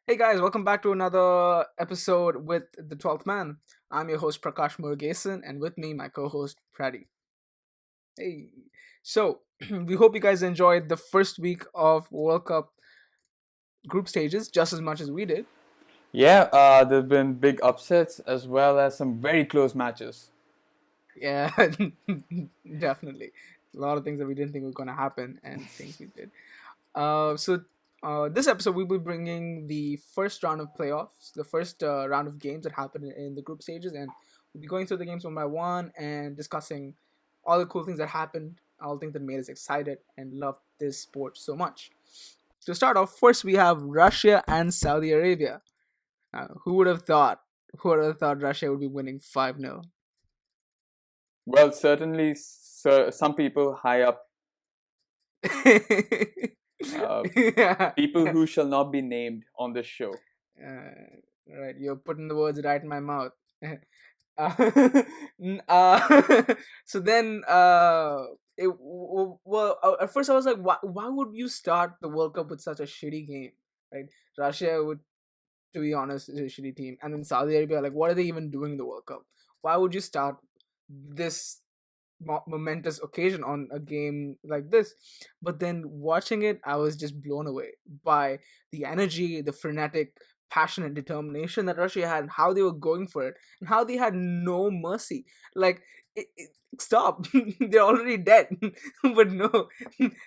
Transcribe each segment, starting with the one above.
Hey guys, welcome back to another episode with the 12th Man. I'm your host Prakash Murugesan, and with me, my co host Praddy. Hey, so we hope you guys enjoyed the first week of World Cup group stages just as much as we did. Yeah, there's been big upsets as well as some very close matches. Yeah, definitely. A lot of things that we didn't think were going to happen and things we did. This episode, we'll be bringing the first round of playoffs, the first round of games that happened in the group stages, and we'll be going through the games one by one and discussing all the cool things that happened, all the things that made us excited and loved this sport so much. To start off, first we have Russia and Saudi Arabia. Who would have thought? Who would have thought Russia would be winning 5-0? Well, certainly, some people high up, uh, Yeah. people who shall not be named on this show. Right, you're putting the words right in my mouth. uh, so then, at first I was like, why would you start the World Cup with such a shitty game? Right, Russia would, to be honest, is a shitty team, and then Saudi Arabia, like, what are they even doing in the World Cup? Why would you start this momentous occasion on a game like this? But then watching it, I was just blown away by the energy, the frenetic passion and determination that Russia had, and how they were going for it, and how they had no mercy. Like, stop, they're already dead. But no,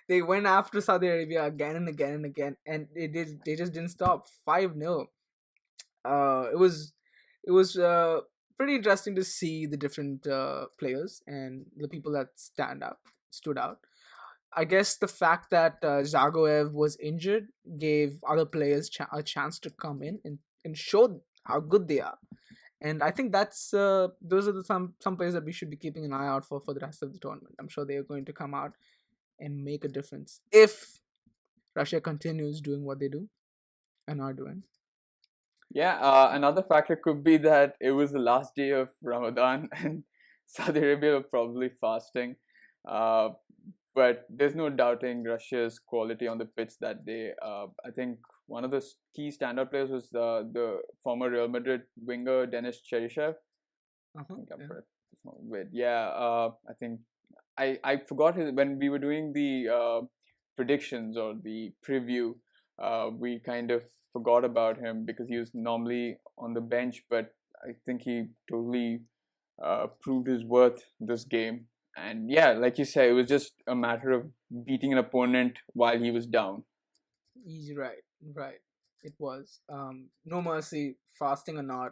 they went after Saudi Arabia again and again and again, and they just didn't stop. 5-0. It was pretty interesting to see the different players and the people that stood out. I guess the fact that Zagoev was injured gave other players a chance to come in and show how good they are. And I think that's those are some players that we should be keeping an eye out for the rest of the tournament. I'm sure they are going to come out and make a difference if Russia continues doing what they do and are doing. Yeah, another factor could be that it was the last day of Ramadan and Saudi Arabia were probably fasting. Uh, but there's no doubting Russia's quality on the pitch that day. I think one of the key standout players was the former Real Madrid winger Denis Cheryshev. I Uh-huh, think I'm yeah. correct. With yeah, I think I forgot when we were doing the predictions or the preview. We kind of forgot about him because he was normally on the bench, but I think he totally proved his worth this game. And yeah, like you said, it was just a matter of beating an opponent while he was down. He's right, right. It was no mercy, fasting or not.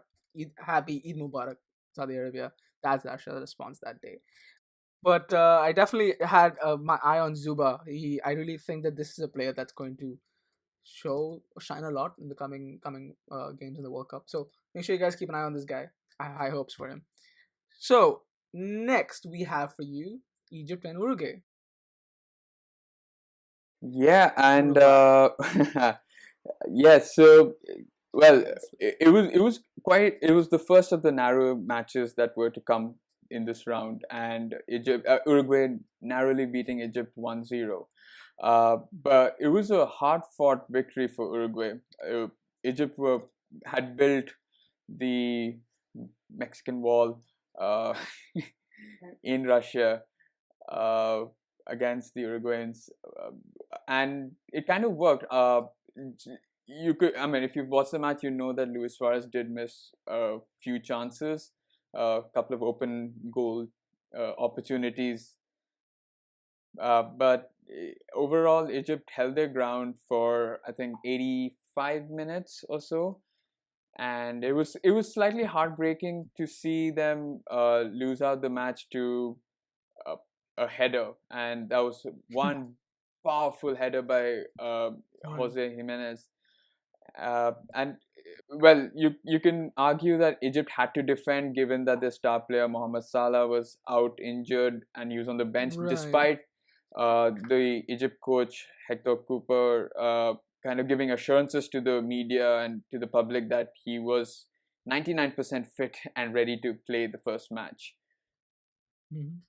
Happy Eid Mubarak, Saudi Arabia. That's actually the response that day. But I definitely had my eye on Zuba. I really think that this is a player that's going to shine a lot in the coming games in the World Cup. So make sure you guys keep an eye on this guy. I have high hopes for him. So next we have for you Egypt and Uruguay. Yeah, and Uruguay. yeah, so well, Yes. it was the first of the narrow matches that were to come in this round, and Uruguay narrowly beating Egypt 1-0. But it was a hard fought victory for Uruguay. Egypt had built the Mexican wall uh, in Russia uh, against the Uruguayans, and it kind of worked. You could, I mean, if you've watched the match, you know that Luis Suarez did miss a few chances, a couple of open goal opportunities, but overall, Egypt held their ground for I think 85 minutes or so, and it was slightly heartbreaking to see them lose out the match to a, a header, and that was one powerful header by Right. Jose Jimenez. And well, you can argue that Egypt had to defend given that their star player Mohamed Salah was out injured and he was on the bench, Right. despite the Egypt coach Hector Cooper kind of giving assurances to the media and to the public that he was 99% fit and ready to play the first match. Mhm.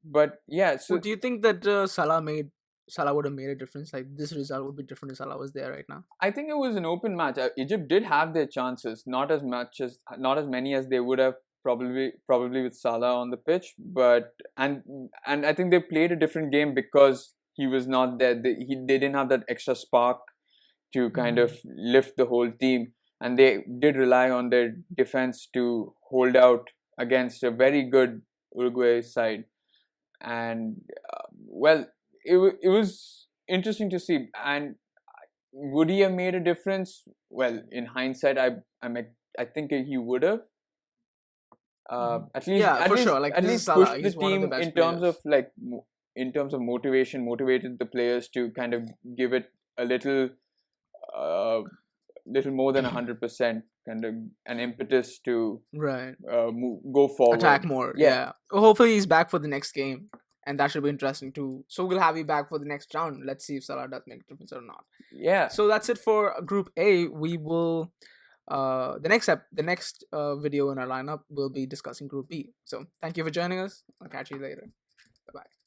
But yeah, so What do you think that Salah made? Salah would have made a difference? Like this result would be different if Salah was there right now. I think it was an open match. Egypt did have their chances, not as many as they would have probably with Salah on the pitch, but and I think they played a different game because he was not there. They didn't have that extra spark to kind of Mm. lift the whole team, and they did rely on their defense to hold out against a very good Uruguay side. And well, it was interesting to see. And would he have made a difference? Well, in hindsight, I think he would have. Mhm. At least Yeah, for sure. Like at this is least Salah. pushed the He's one of the team best in terms of players. in terms of motivation, motivated the players to kind of give it a uh, little more than 100%, kind of an impetus to Right. go Attack forward. more. Yeah, Yeah. Well, hopefully he's back for the next game, and that should be interesting too. So we'll have you back for the next round. Let's see if Salah does make a difference or not. yeah. So that's it for Group A. We will the next video in our lineup will be discussing Group B. So thank you for joining us. I'll catch you later. Bye bye.